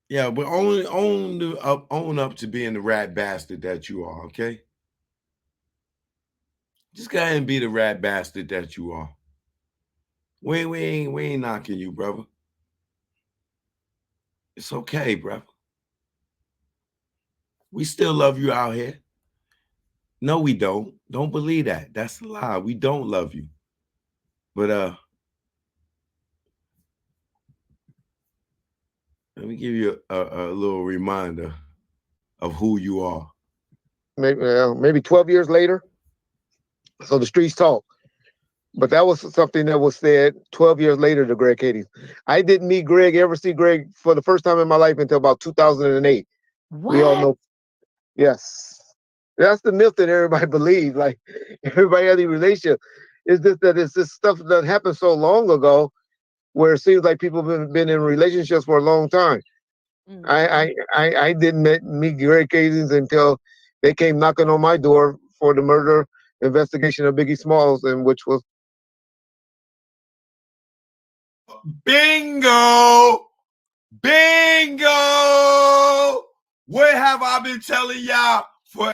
Yeah, but own up to being the rat bastard that you are, okay? Just go ahead and be the rat bastard that you are. We ain't knocking you, brother. It's okay, brother. We still love you out here. No, we don't. Don't believe that. That's a lie. We don't love you. But let me give you a little reminder of who you are. Maybe 12 years later. So the streets talk. But that was something that was said 12 years later to Greg Cady. I didn't ever see Greg for the first time in my life until about 2008. We all What? know, yes. That's the myth that everybody believes. Like everybody has a relationship. It's just that it's this stuff that happened so long ago where it seems like people have been in relationships for a long time. Mm-hmm. I didn't meet Greg Cady until they came knocking on my door for the murder investigation of Biggie Smalls, and which was Bingo! Bingo! What have I been telling y'all for?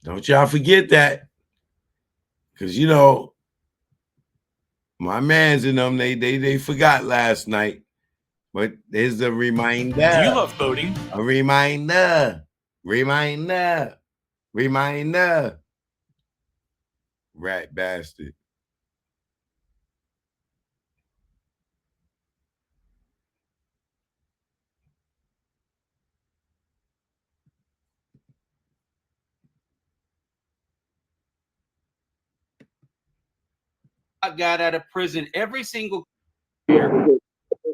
Don't y'all forget that. Because, my mans in them, they forgot last night. But there's a reminder. Do you love voting? A reminder. Reminder. Reminder. Rat bastard. Got out of prison every single year.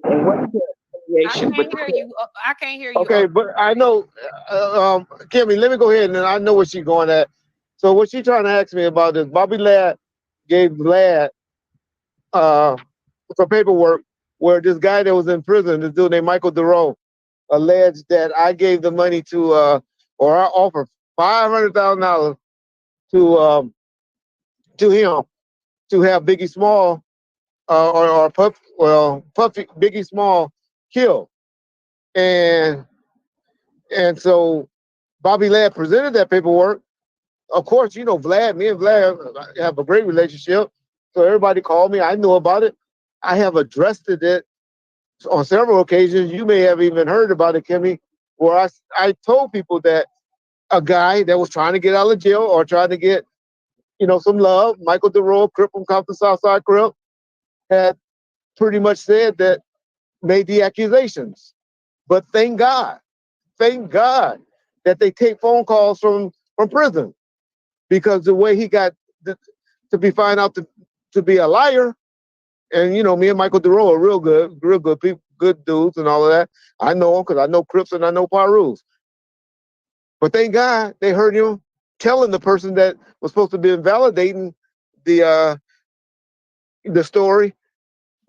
And what is the I affiliation with can't the hear Crips? you. I can't hear you. okay. But I know, Kimmy, let me go ahead and I know what she's going at. So what she's trying to ask me about is Bobby Ladd gave Ladd uh, some paperwork where this guy that was in prison, this dude named Michael Duro, alleged that I gave the money to, or I offered $500,000 to him to have Biggie Small Puffy Biggie Small killed, and so Bobby Ladd presented that paperwork. Of course, me and Vlad have a great relationship, so everybody called me. I knew about it. I have addressed it on several occasions. You may have even heard about it, Kimmie, where I told people that a guy that was trying to get out of jail or trying to get, some love, Michael DeRoe, Crip from Compton Southside Crip, had pretty much said that, made the accusations. But thank God that they take phone calls from prison, because the way he got to be found out to be a liar, and me and Michael DeRoe are real good people, good dudes, and all of that. I know him because I know Crips and I know Pirus. But thank God they heard him telling the person that was supposed to be invalidating the story,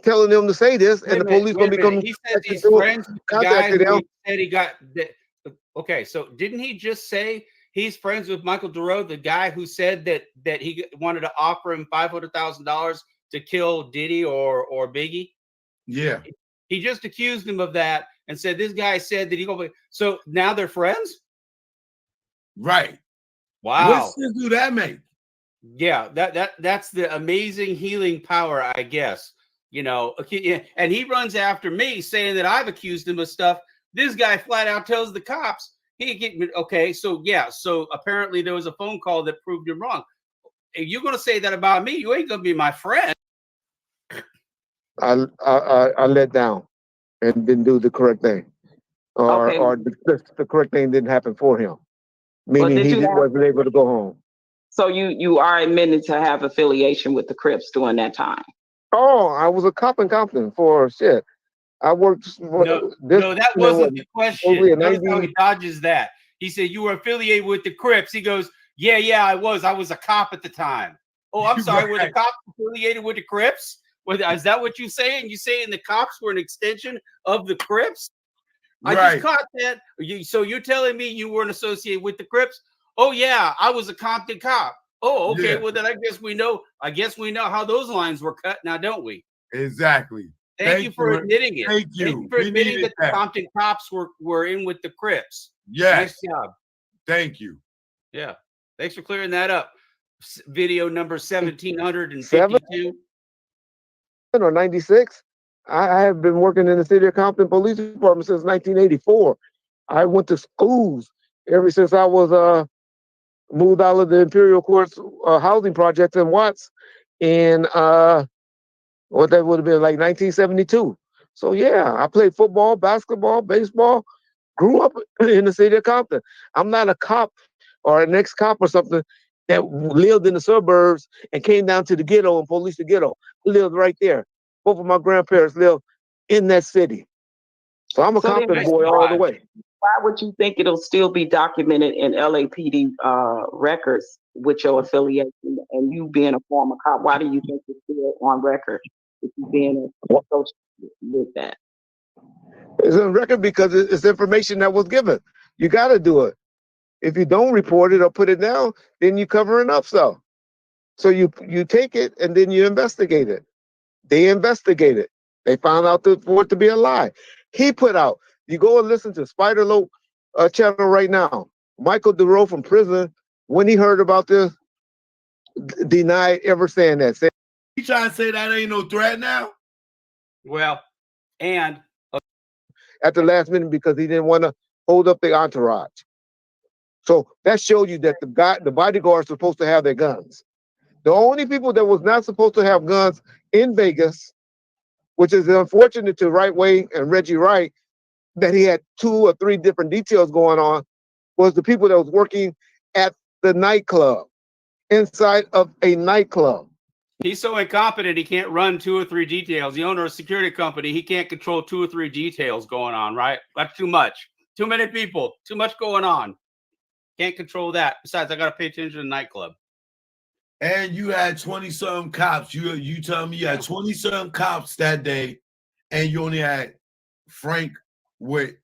telling them to say this, and the police gonna Wait a be minute. coming He said he's to friends with the guy contacted who him. he said he got. Okay, so didn't he just say he's friends with Michael DeRoe, the guy who said that he wanted to offer him $500,000 to kill Diddy or Biggie? Yeah. He just accused him of that and said this guy said that he go. So now they're friends. Right. What Wow. sense do that make? Yeah, that's the amazing healing power, I guess. And he runs after me saying that I've accused him of stuff. This guy flat out tells the cops he get okay. So yeah, so apparently there was a phone call that proved him wrong. If you're gonna say that about me, you ain't gonna be my friend. I let down and didn't do the correct thing, or Okay. the correct thing didn't happen for him, Well, meaning did he you have? wasn't able to go home. So you are admitted to have affiliation with the Crips during that time. Oh, I was a cop in Compton for shit. I worked No, this no, that in wasn't what, the supposedly question. in Notice how 90. he dodges that. He said you were affiliated with the Crips. He goes, yeah, I was. I was a cop at the time. Oh, I'm sorry. Were the Right. cops affiliated with the Crips? Is that what you saying? You saying the cops were an extension of the Crips? I just Right. caught that. So you're telling me you weren't associated with the Crips? Oh yeah, I was a Compton cop. Oh, okay. Yeah. Well, then I guess we know. I guess we know how those lines were cut now, don't we? Exactly. Thank you for admitting it. Thank you. Thank you for We admitting needed that the Compton cops were in with the Crips. Yes. Nice job. Thank you. Yeah. Thanks for clearing that up. Video number 1752. Or 96. I have been working in the city of Compton Police Department since 1984. I went to schools ever since I was moved out of the Imperial Courts housing project in Watts in what that would have been like 1972. So yeah, I played football, basketball, baseball, grew up in the city of Compton. I'm not a cop or an ex-cop or something that lived in the suburbs and came down to the ghetto and policed the ghetto. I lived right there. Both of my grandparents lived in that city. So I'm a Compton boy all the way. Why would you think it'll still be documented in LAPD records with your affiliation and you being a former cop? Why do you think it's still on record with you being associated with that? It's on record because it's information that was given. You got to do it. If you don't report it or put it down, then you're covering up stuff. So you take it and then you investigate it. They investigated. They found out for it to be a lie. He put out. You go and listen to Spider Lope channel right now. Michael DeRoe from prison, when he heard about this, denied ever saying that. You trying to say that ain't no threat now? Well, and at the last minute because he didn't want to hold up the entourage. So that showed you that the bodyguards are supposed to have their guns. The only people that was not supposed to have guns in Vegas, which is unfortunate to Right Way and Reggie Wright, that he had 2 or 3 different details going on, was the people that was working at the nightclub, inside of a nightclub. He's so incompetent, he can't run 2 or 3 details. The owner of a security company, he can't control 2 or 3 details going on, right? That's too much. Too many people, too much going on. Can't control that. Besides, I got to pay attention to the nightclub. And you had 20-some cops. You tell me you had 20-some cops that day, and you only had Frank with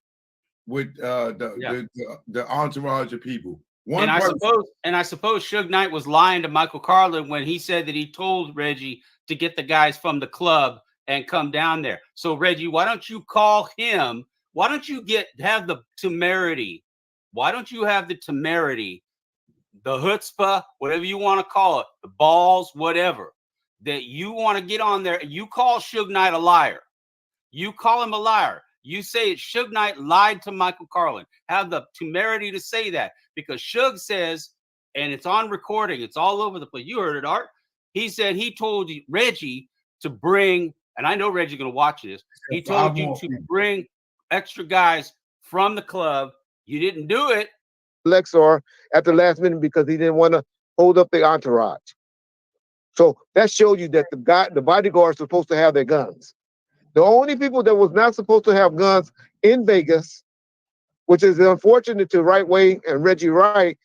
the entourage of people. I suppose Suge Knight was lying to Michael Carlin when he said that he told Reggie to get the guys from the club and come down there. So Reggie, why don't you call him? Why don't you have the temerity? Why don't you have the temerity, the chutzpah, whatever you want to call it, the balls, whatever, that you want to get on there and you call Suge Knight a liar. You call him a liar. You say Suge Knight lied to Michael Carlin. Have the temerity to say that because Suge says, and it's on recording, it's all over the place. You heard it, Art. He said he told Reggie to bring, and I know Reggie's going to watch this. He told you to bring extra guys from the club. You didn't do it. Lexar at the last minute because he didn't want to hold up the entourage. So that showed you that the bodyguards are supposed to have their guns. The only people that was not supposed to have guns in Vegas, which is unfortunate to Right Way and Reggie Wright,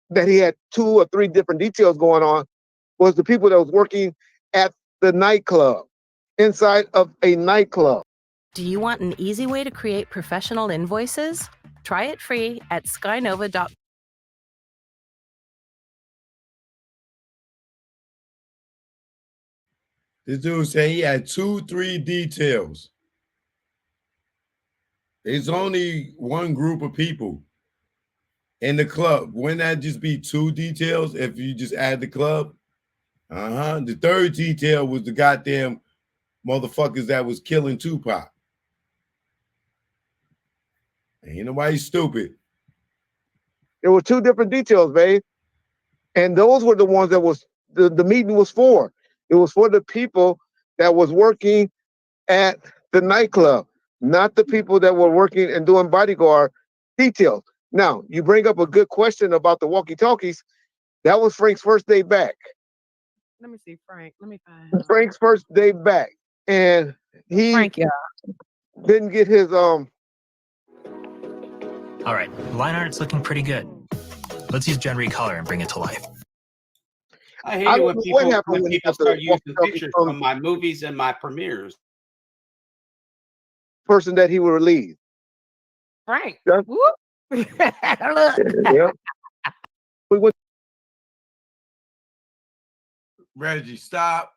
that he had 2 or 3 different details going on, was the people that was working at the nightclub, inside of a nightclub. Do you want an easy way to create professional invoices? Try it free at skynova.com. This dude said he had 2, 3 details. It's only one group of people in the club. Wouldn't that just be 2 details if you just add the club? The 3rd detail was the goddamn motherfuckers that was killing Tupac. Ain't nobody stupid. There were 2 different details, babe. And those were the ones that was the meeting was for. It was for the people that was working at the nightclub, not the people that were working and doing bodyguard details. Now, you bring up a good question about the walkie-talkies. That was Frank's first day back. Let me see, Frank. Let me find Frank's first day back. And he Frank, yeah. didn't get his All right, line art's looking pretty good. Let's use Gen Recolor and bring it to life. I hate it when people start using pictures from my movies and my premieres. Person that he would release. Frank. Yeah. Whoop. Yeah. We went Reggie, stop.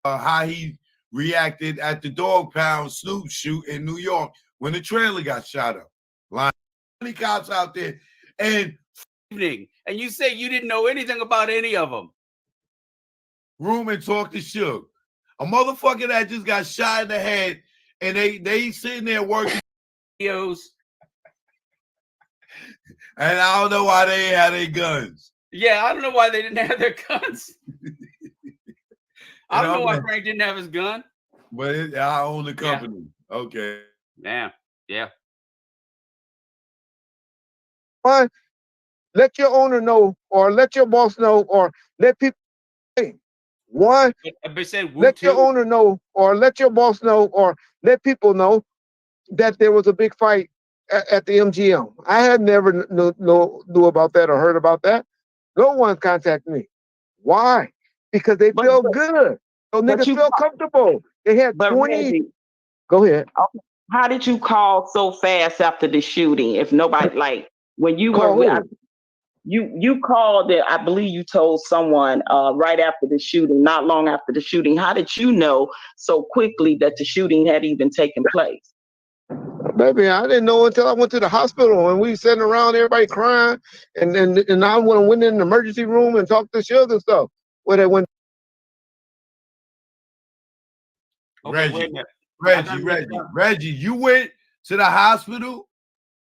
How he reacted at the Dog Pound Snoop shoot in New York when the trailer got shot up. Line cops out there, and you say you didn't know anything about any of them. Room and talk to Suge. A motherfucker that just got shot in the head, and they sitting there working videos. And I don't know why they had their guns. Yeah, I don't know why they didn't have their guns. I don't know why Frank didn't have his gun. But I own the company. Yeah. Okay. Yeah. Why? Let your owner know, or let your boss know, or let people. One, let your owner know, or let your boss know, or let people know that there was a big fight at the MGM. I had never knew about that or heard about that. No one contacted me. Why? Because they feel good. So niggas feel comfortable. They had 20. Reggie, go ahead. How did you call so fast after the shooting? If nobody, like, when you were, you called it, I believe you told someone right after the shooting, not long after the shooting. How did you know so quickly that the shooting had even taken place? Baby, I didn't know until I went to the hospital and we sitting around, everybody crying, and I went in the emergency room and talked to Suge and stuff. Where they went. Okay, Reggie, you went to the hospital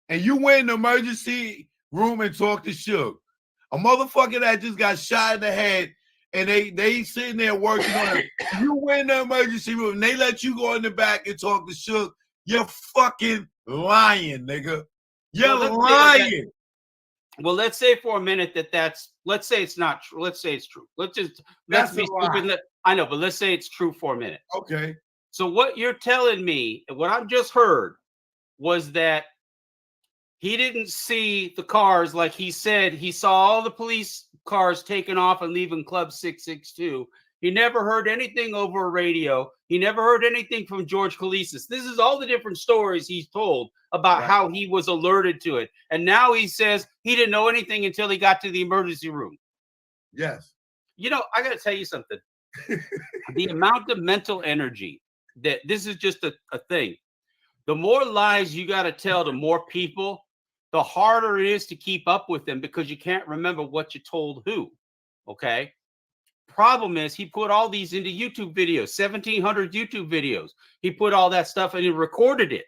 and you went in the emergency room and talked to Suge. A motherfucker that just got shot in the head, and they sitting there working on it. You went in the emergency room and they let you go in the back and talk to Suge. You're fucking lying, nigga. You're lying. Well, let's say for a minute let's say it's not true. Let's say it's true. Let's be stupid. I know, but let's say it's true for a minute. Okay. So what you're telling me, what I've just heard, was that he didn't see the cars like he said. He saw all the police cars taking off and leaving Club 662. He never heard anything over a radio. He never heard anything from George Kalisis. This is all the different stories he's told about how he was alerted to it. And now he says he didn't know anything until he got to the emergency room. Yes. You know, I got to tell you something. The amount of mental energy that this is just a thing. The more lies you got to tell to more people, the harder it is to keep up with them because you can't remember what you told who. Okay. Problem is he put all these into YouTube videos, 1,700 YouTube videos. He put all that stuff and he recorded it.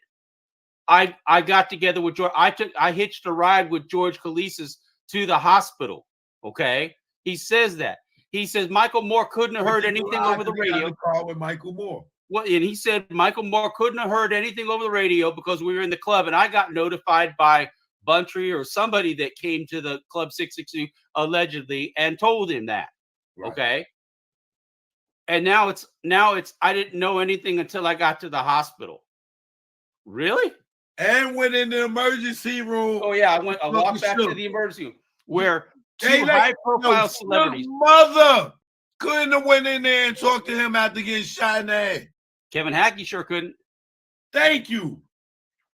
I got together with George. I hitched a ride with George Kalisis to the hospital. Okay. He says that. He says Michael Moore couldn't have heard anything over the radio. Call with Michael Moore. Well, and he said Michael Moore couldn't have heard anything over the radio because we were in the club, and I got notified by Buntry or somebody that came to the Club 662 allegedly and told him that. Right. Okay. And now it's I didn't know anything until I got to the hospital. Really? And went in the emergency room. Oh yeah, I walked back to the emergency room where two high-profile celebrities. Mother couldn't have went in there and talked to him after getting shot in the head. Kevin Hackey sure couldn't. Thank you.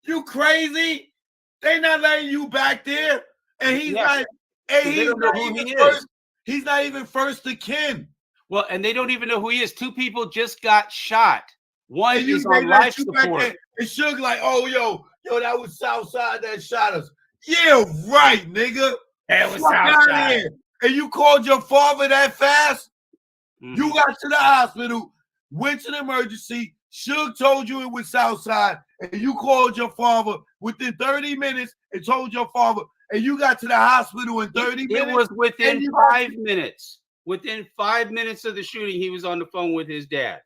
You crazy? They not letting you back there, and he's not. And he's not even first to kin. Well, and they don't even know who he is. Two people just got shot. One is on life support. And Suge like, oh, yo, that was Southside that shot us. Yeah, right, nigga. That was Southside. And you called your father that fast? Mm-hmm. You got to the hospital, went to the emergency. Suge told you it was Southside, and you called your father within 30 minutes and told your father, and you got to the hospital in 30 minutes? It was within 5 minutes. Within 5 minutes of the shooting, he was on the phone with his dad.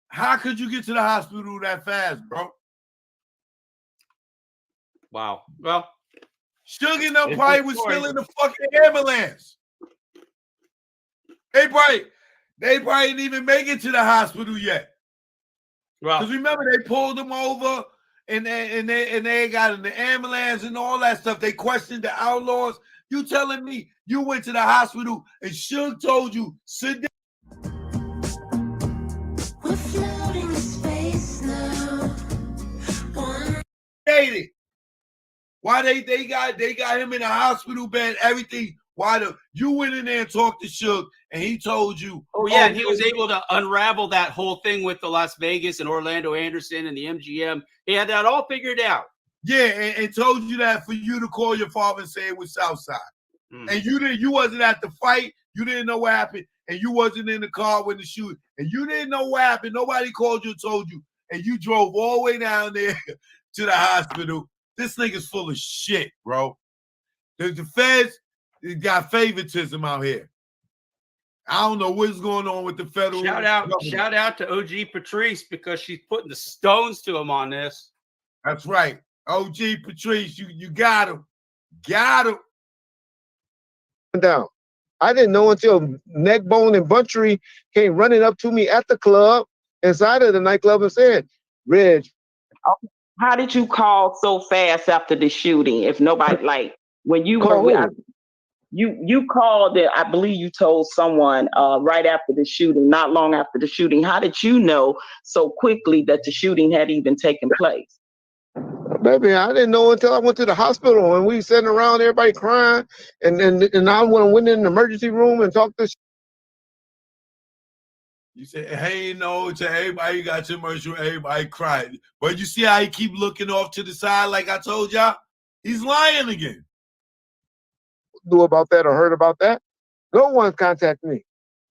How could you get to the hospital that fast, bro? Wow. Well, Suge and them probably was still in the fucking ambulance. They probably didn't even make it to the hospital yet. Because remember, they pulled them over and they got in the ambulance and all that stuff. They questioned the outlaws. You telling me you went to the hospital and Suge told you, sit down. We're floating in space now. Why they got him in a hospital bed, everything You went in there and talked to Suge, and he told you. Oh yeah, and he was able to unravel that whole thing with the Las Vegas and Orlando Anderson and the MGM. He had that all figured out. Yeah, and told you that for you to call your father and say it was Southside. And you wasn't at the fight, you didn't know what happened, and you wasn't in the car when the shooting, and you didn't know what happened. Nobody called you and told you, and you drove all the way down there to the hospital. This nigga's full of shit, bro. The feds got favoritism out here. I don't know what's going on with the federal. Shout out to OG Patrice because she's putting the stones to him on this. That's right. OG Patrice, you got him. Got him. Down. I didn't know until Neckbone and Buntry came running up to me at the club, inside of the nightclub, and said, Reg. How did you call so fast after the shooting? If nobody, like, when you you called it, I believe you told someone right after the shooting, not long after the shooting. How did you know so quickly that the shooting had even taken place? Baby, I didn't know until I went to the hospital and we sitting around, everybody crying, and I went in the emergency room and talked to. You said, hey, no, to everybody, you got your emergency, everybody cried. But you see how he keep looking off to the side like I told y'all? He's lying again. Knew about that or heard about that? No one's contacted me.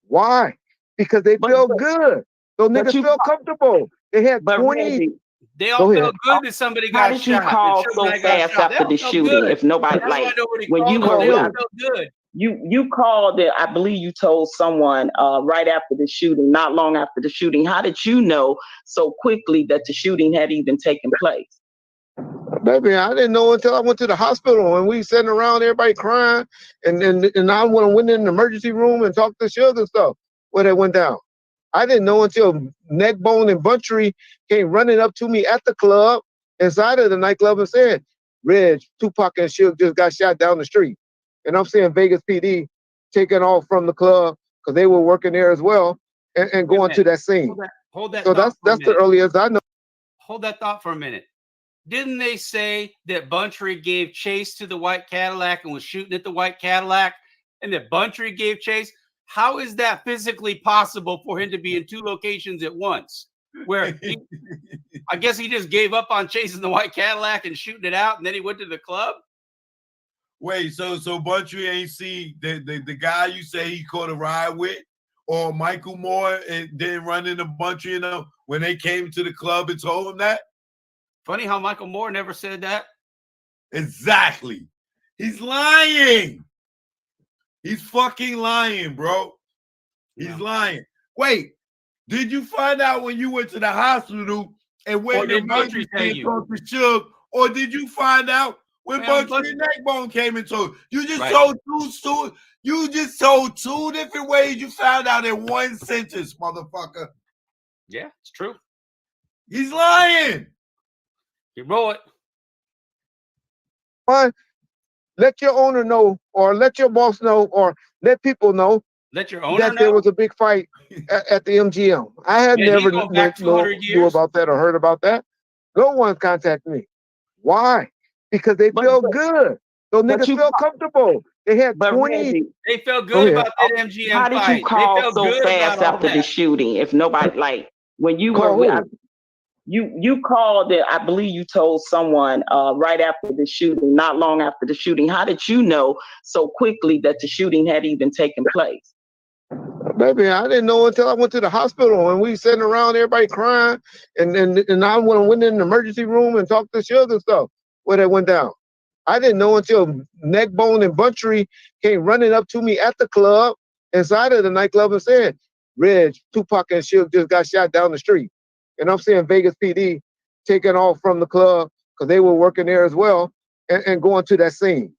Why? Because they feel good. Those niggas feel comfortable. They had 20. They all felt good that somebody got shot. How did you call so fast after the shooting? If nobody, like, when you were good. You called it, I believe you told someone right after the shooting, not long after the shooting. How did you know so quickly that the shooting had even taken place? Baby, I didn't know until I went to the hospital and we sitting around, everybody crying, and I went in the emergency room and talked to Suge and stuff where they went down. I didn't know until Neckbone and Buntry came running up to me at the club, inside of the nightclub, and said, Reg, Tupac and Suge just got shot down the street. And I'm seeing Vegas PD taking off from the club because they were working there as well and going to that scene. Hold that so that's the earliest I know. Hold that thought for a minute. Didn't they say that Buntry gave chase to the white Cadillac and was shooting at the white Cadillac, and that Buntry gave chase? How is that physically possible for him to be in two locations at once? Where I guess he just gave up on chasing the white Cadillac and shooting it out, and then he went to the club? Wait, so Buntry ain't see the guy you say he caught a ride with, or Michael Moore and didn't run into Buntry when they came to the club and told him that? Funny how Michael Moore never said that. Exactly. He's lying. He's fucking lying, bro. He's lying. Wait, did you find out when you went to the hospital and when the Buntry spoke to Suge, or did you find out when Buntry and Neckbone came and told you? You just told you just told two different ways you found out in one sentence, motherfucker. Yeah, it's true. He's lying. You roll it. One, let your owner know, or let your boss know, or let people know. Let your owner that know? There was a big fight at the MGM. I had never knew about that or heard about that. No one contacted me. Why? Because they feel good. Those niggas feel comfortable. They had 20. They felt good about that MGM How did fight. you call so fast after the shooting? If nobody, like, when you were, you called it, I believe you told someone right after the shooting, not long after the shooting. How did you know so quickly that the shooting had even taken place? Baby, I didn't know until I went to the hospital and we sitting around, everybody crying, and I went in the emergency room and talked to Suge and stuff where they went down. I didn't know until Neckbone and Buntry came running up to me at the club, inside of the nightclub, and said, Reg, Tupac and Suge just got shot down the street. And I'm seeing Vegas PD taking off from the club because they were working there as well and going to that scene.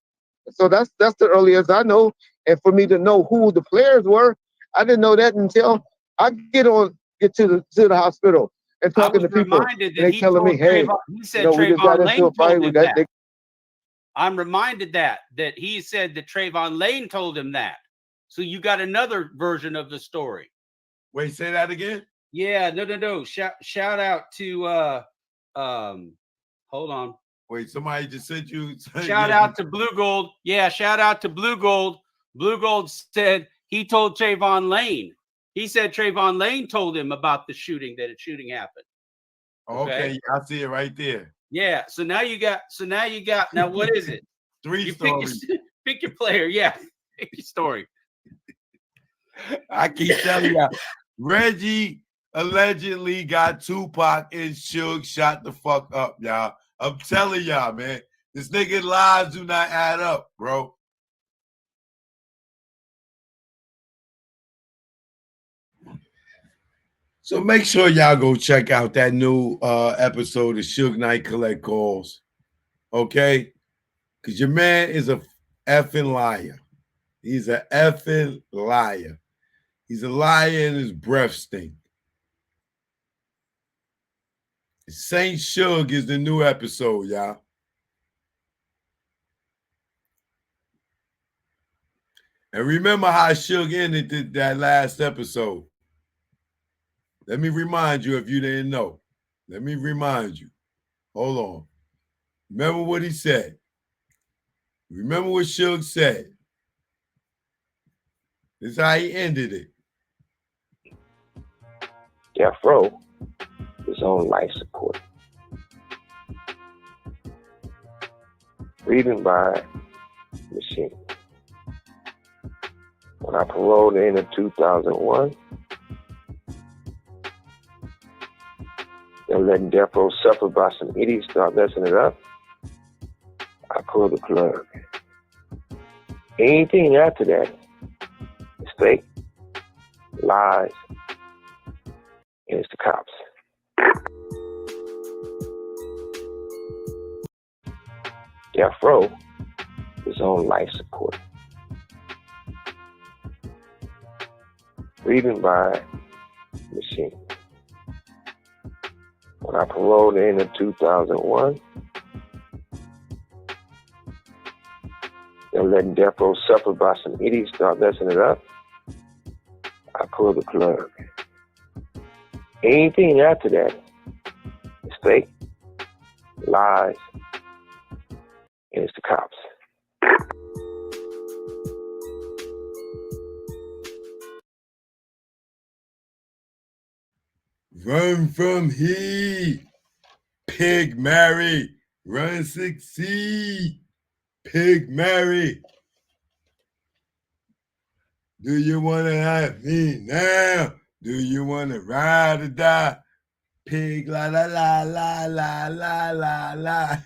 So that's the earliest I know. And for me to know who the players were, I didn't know that until I get to the hospital and talking to people. And they telling me, hey, we just got into a fight. I'm reminded that he said that Trayvon Lane told him that. So you got another version of the story. Wait, say that again? Yeah, no. Shout out to hold on. Wait, somebody just sent you. Shout out to Blue Gold. Yeah, shout out to Blue Gold Blue Gold said he told Trayvon Lane. He said Trayvon Lane told him about the shooting, that a shooting happened. Okay, I see it right there. Yeah. So now you got. Now what is it? Three You stories. pick your player. Yeah. Pick your story. I keep telling y'all, Reggie allegedly got Tupac and Suge shot the fuck up, y'all. I'm telling y'all, man. This nigga lies do not add up, bro. So make sure y'all go check out that new episode of Suge Knight Collect Calls. Okay? Because your man is a effing liar. He's a effing liar. He's a liar and his breath stink. Saint Suge is the new episode, y'all. And remember how Suge ended that last episode. Let me remind you if you didn't know. Let me remind you. Hold on. Remember what he said. Remember what Suge said. This is how he ended it. Death Row is on life support. Breathing by machine. When I paroled in 2001, they're letting Death Row suffer by some idiots start messing it up. I pulled the plug. Anything after that is fake, lies, and it's the cops. Death Row is on life support. Breathing by machine. When I paroled in 2001, they're letting Death Row suffer by some idiots start messing it up. I pulled the plug. Anything after that is fake, lies, and it's the cops. Run from heat. Pig Mary. Run succeed. Pig Mary. Do you want to have me now? Do you want to ride or die? Pig la la la la la la la la.